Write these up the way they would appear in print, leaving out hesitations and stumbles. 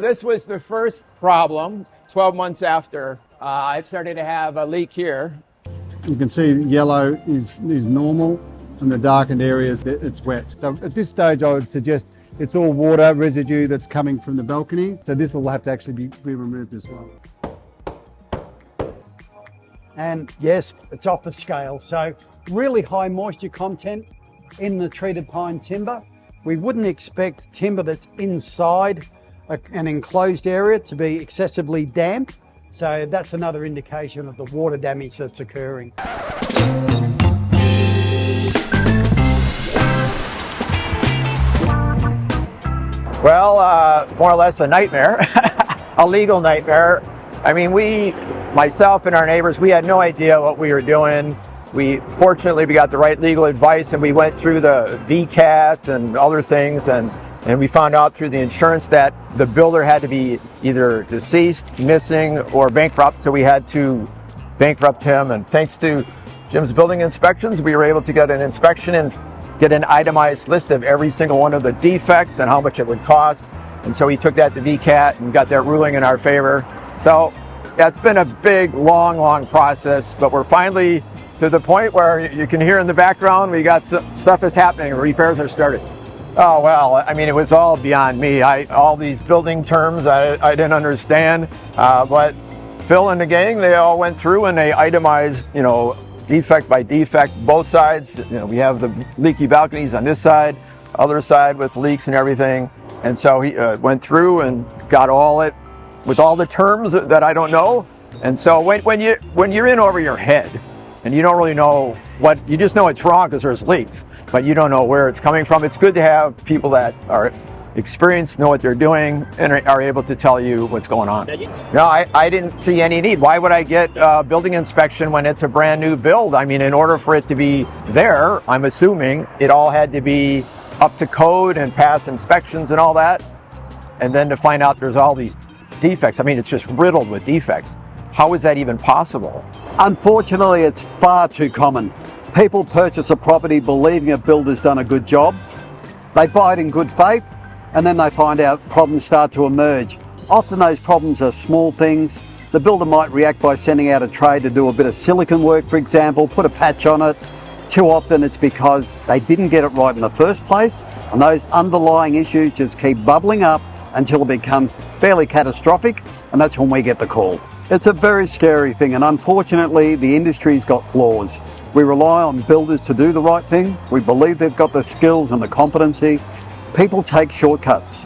This was the first problem 12 months after I started to have a leak here. You can see yellow is normal, and the darkened areas, it's wet. So at this stage, I would suggest it's all water residue that's coming from the balcony. So this will have to actually be removed as well. And yes, it's off the scale. So really high moisture content in the treated pine timber. We wouldn't expect timber that's inside an enclosed area to be excessively damp. So that's another indication of the water damage that's occurring. Well, more or less a nightmare, a legal nightmare. I mean, myself and our neighbors, we had no idea what we were doing. Fortunately, we got the right legal advice, and we went through the VCAT and other things, and we found out through the insurance that the builder had to be either deceased, missing, or bankrupt, so we had to bankrupt him. And thanks to Jim's building inspections, we were able to get an inspection and get an itemized list of every single one of the defects and how much it would cost. And so he took that to VCAT and got that ruling in our favor. So yeah, it's been a big, long process, but we're finally to the point where you can hear in the background, we got stuff is happening, repairs are started. Oh, well, I mean, it was all beyond me. All these building terms I didn't understand, but Phil and the gang, they all went through and they itemized, defect by defect, both sides. We have the leaky balconies on this side, other side with leaks and everything. And so he went through and got all it with all the terms that I don't know. And so when you're in over your head and you don't really know you just know it's wrong because there's leaks, but you don't know where it's coming from. It's good to have people that are experienced, know what they're doing, and are able to tell you what's going on. No, I didn't see any need. Why would I get a building inspection when it's a brand new build? I mean, in order for it to be there, I'm assuming it all had to be up to code and pass inspections and all that. And then to find out there's all these defects. I mean, it's just riddled with defects. How is that even possible? Unfortunately, it's far too common. People purchase a property believing a builder's done a good job. They buy it in good faith, and then they find out problems start to emerge. Often those problems are small things. The builder might react by sending out a trade to do a bit of silicone work, for example, put a patch on it. Too often it's because they didn't get it right in the first place, and those underlying issues just keep bubbling up until it becomes fairly catastrophic, and that's when we get the call. It's a very scary thing, and unfortunately the industry's got flaws. We rely on builders to do the right thing. We believe they've got the skills and the competency. People take shortcuts.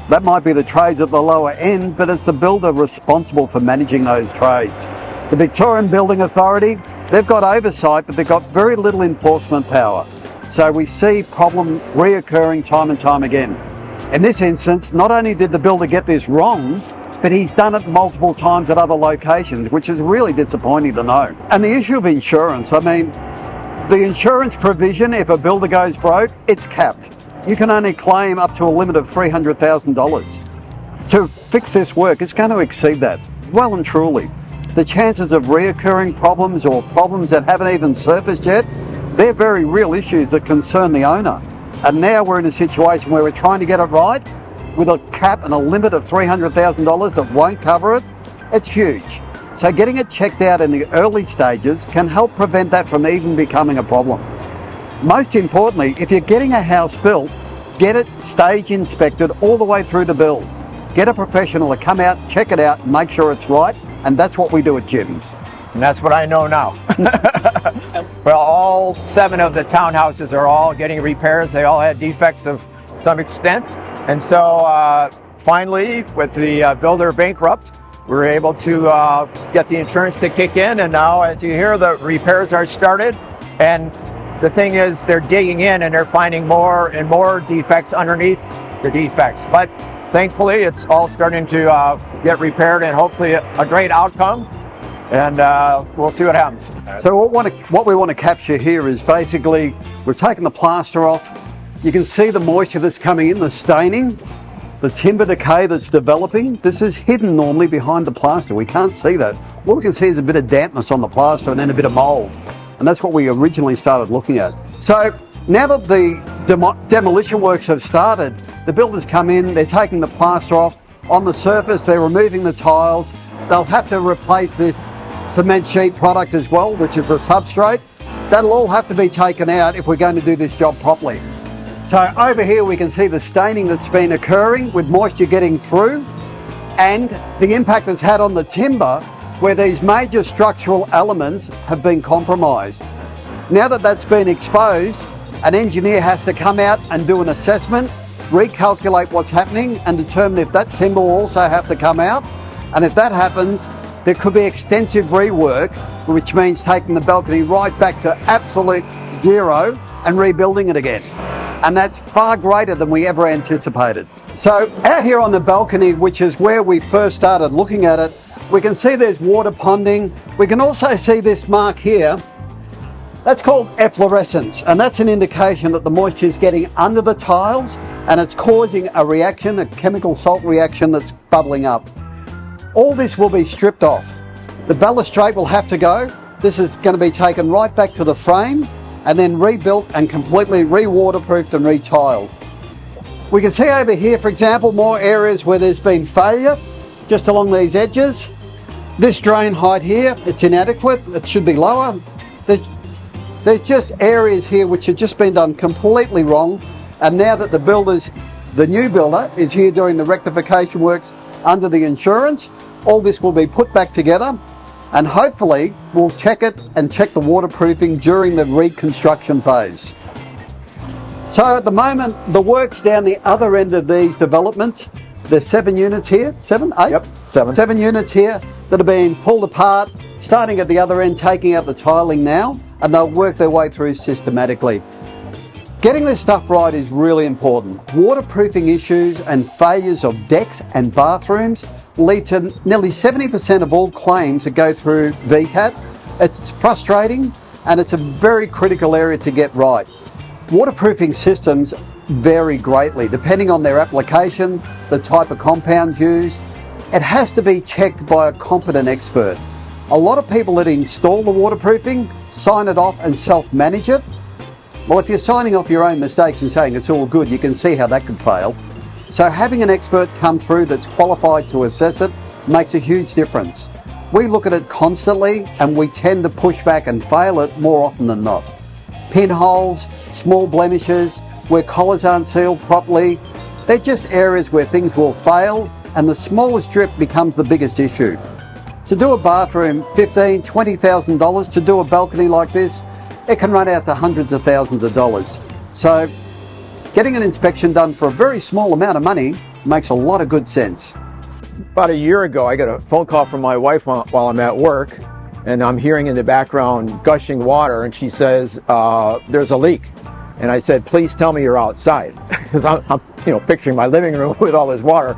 That might be the trades at the lower end, but it's the builder responsible for managing those trades. The Victorian Building Authority, they've got oversight, but they've got very little enforcement power. So we see problems reoccurring time and time again. In this instance, not only did the builder get this wrong, but he's done it multiple times at other locations, which is really disappointing to know. And the issue of insurance, I mean, the insurance provision, if a builder goes broke, it's capped. You can only claim up to a limit of $300,000. To fix this work, it's going to exceed that, well and truly. The chances of reoccurring problems or problems that haven't even surfaced yet, they're very real issues that concern the owner. And now we're in a situation where we're trying to get it right with a cap and a limit of $300,000 that won't cover it. It's huge. So getting it checked out in the early stages can help prevent that from even becoming a problem. Most importantly, if you're getting a house built, get it stage inspected all the way through the build. Get a professional to come out, check it out, and make sure it's right, and that's what we do at Jim's. And that's what I know now. Well, all 7 of the townhouses are all getting repairs. They all had defects of some extent. And so finally, with the builder bankrupt, we were able to get the insurance to kick in. And now, as you hear, the repairs are started. And the thing is, they're digging in and they're finding more and more defects underneath the defects. But thankfully, it's all starting to get repaired and hopefully a great outcome. And we'll see what happens. So what we want to capture here is basically, we're taking the plaster off. You can see the moisture that's coming in, the staining, the timber decay that's developing. This is hidden normally behind the plaster. We can't see that. What we can see is a bit of dampness on the plaster and then a bit of mould. And that's what we originally started looking at. So now that the demolition works have started, the builders come in, they're taking the plaster off. on the surface, they're removing the tiles. They'll have to replace this cement sheet product as well, which is a substrate. That'll all have to be taken out if we're going to do this job properly. So over here we can see the staining that's been occurring with moisture getting through, and the impact it's had on the timber where these major structural elements have been compromised. Now that that's been exposed, an engineer has to come out and do an assessment, recalculate what's happening and determine if that timber will also have to come out. And if that happens, there could be extensive rework, which means taking the balcony right back to absolute zero and rebuilding it again. And that's far greater than we ever anticipated. So out here on the balcony, which is where we first started looking at it, we can see there's water ponding. We can also see this mark here. That's called efflorescence, and that's an indication that the moisture is getting under the tiles and it's causing a reaction, a chemical salt reaction that's bubbling up. All this will be stripped off. The balustrade will have to go. This is going to be taken right back to the frame and then rebuilt and completely re-waterproofed and re-tiled. We can see over here, for example, more areas where there's been failure, just along these edges. This drain height here, it's inadequate, it should be lower. There's just areas here which have just been done completely wrong, and now that the new builder is here doing the rectification works under the insurance, all this will be put back together, and hopefully we'll check it and check the waterproofing during the reconstruction phase. So at the moment, the work's down the other end of these developments. There's 7 units here, 7, 8? Yep, 7. 7 units here that are being pulled apart, starting at the other end, taking out the tiling now, and they'll work their way through systematically. Getting this stuff right is really important. Waterproofing issues and failures of decks and bathrooms lead to nearly 70% of all claims that go through VCAT. It's frustrating and it's a very critical area to get right. Waterproofing systems vary greatly depending on their application, the type of compounds used. It has to be checked by a competent expert. A lot of people that install the waterproofing sign it off and self-manage it. Well, if you're signing off your own mistakes and saying it's all good, you can see how that could fail. So having an expert come through that's qualified to assess it makes a huge difference. We look at it constantly and we tend to push back and fail it more often than not. Pinholes, small blemishes, where collars aren't sealed properly, they're just areas where things will fail and the smallest drip becomes the biggest issue. To do a bathroom, $15,000, $20,000. To do a balcony like this, it can run out to hundreds of thousands of dollars. So getting an inspection done for a very small amount of money makes a lot of good sense. About a year ago, I got a phone call from my wife while I'm at work, and I'm hearing in the background gushing water, and she says, there's a leak. And I said, please tell me you're outside, because I'm picturing my living room with all this water.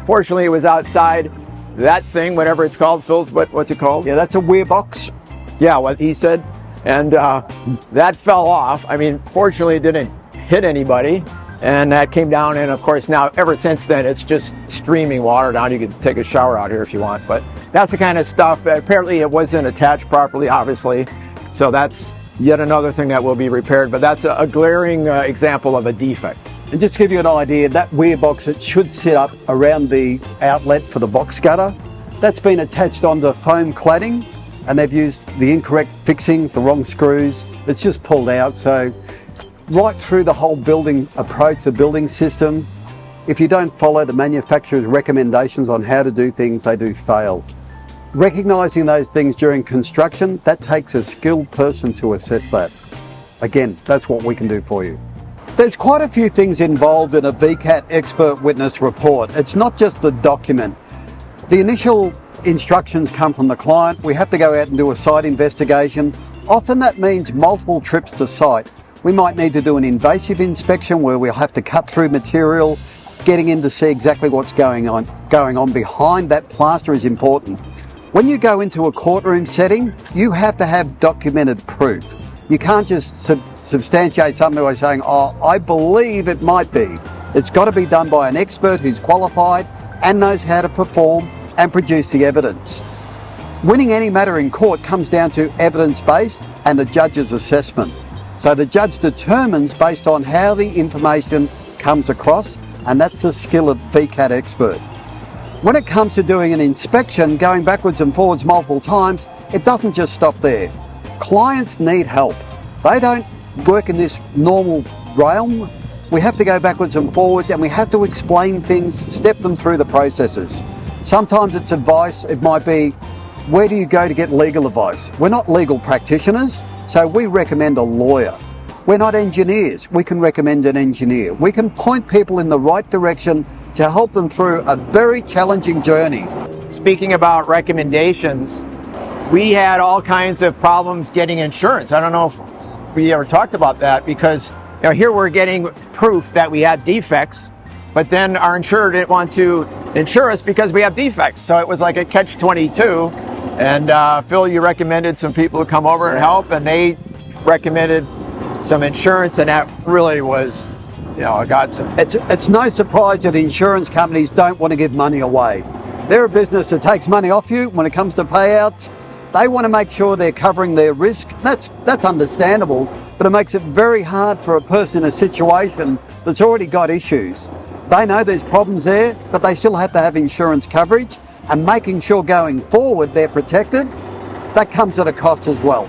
Fortunately, it was outside. That thing, whatever it's called, Phil, what's it called? Yeah, that's a weir box. Yeah, what he said. And that fell off. I mean, fortunately, it didn't hit anybody. And that came down, and of course, now, ever since then, it's just streaming water down. You can take a shower out here if you want. But that's the kind of stuff. Apparently, it wasn't attached properly, obviously. So that's yet another thing that will be repaired. But that's a glaring example of a defect. And just to give you an idea, that weir box, it should sit up around the outlet for the box gutter. That's been attached onto foam cladding, and they've used the incorrect fixings, the wrong screws. It's just pulled out. So right through the whole building approach, the building system, if you don't follow the manufacturer's recommendations on how to do things, they do fail. Recognising those things during construction, that takes a skilled person to assess that. Again, that's what we can do for you. There's quite a few things involved in a VCAT expert witness report. It's not just the document. The initial instructions come from the client. We have to go out and do a site investigation. Often that means multiple trips to site. We might need to do an invasive inspection where we'll have to cut through material. Getting in to see exactly what's going on behind that plaster is important. When you go into a courtroom setting, you have to have documented proof. You can't just substantiate something by saying, oh, I believe it might be. It's got to be done by an expert who's qualified and knows how to perform and produce the evidence. Winning any matter in court comes down to evidence-based and the judge's assessment. So the judge determines based on how the information comes across, and that's the skill of VCAT expert. When it comes to doing an inspection, going backwards and forwards multiple times, it doesn't just stop there. Clients need help. They don't work in this normal realm. We have to go backwards and forwards, and we have to explain things, step them through the processes. Sometimes it's advice. It might be, where do you go to get legal advice? We're not legal practitioners, so we recommend a lawyer. We're not engineers. We can recommend an engineer. We can point people in the right direction to help them through a very challenging journey. Speaking about recommendations, we had all kinds of problems getting insurance. I don't know if we ever talked about that, because here we're getting proof that we had defects, but then our insurer didn't want to insure us because we have defects. So it was like a catch-22. And Phil, you recommended some people to come over and help, and they recommended some insurance, and that really was, a godsend. It's no surprise that insurance companies don't want to give money away. They're a business that takes money off you when it comes to payouts. They want to make sure they're covering their risk. That's understandable, but it makes it very hard for a person in a situation that's already got issues. They know there's problems there, but they still have to have insurance coverage, and making sure going forward they're protected, that comes at a cost as well.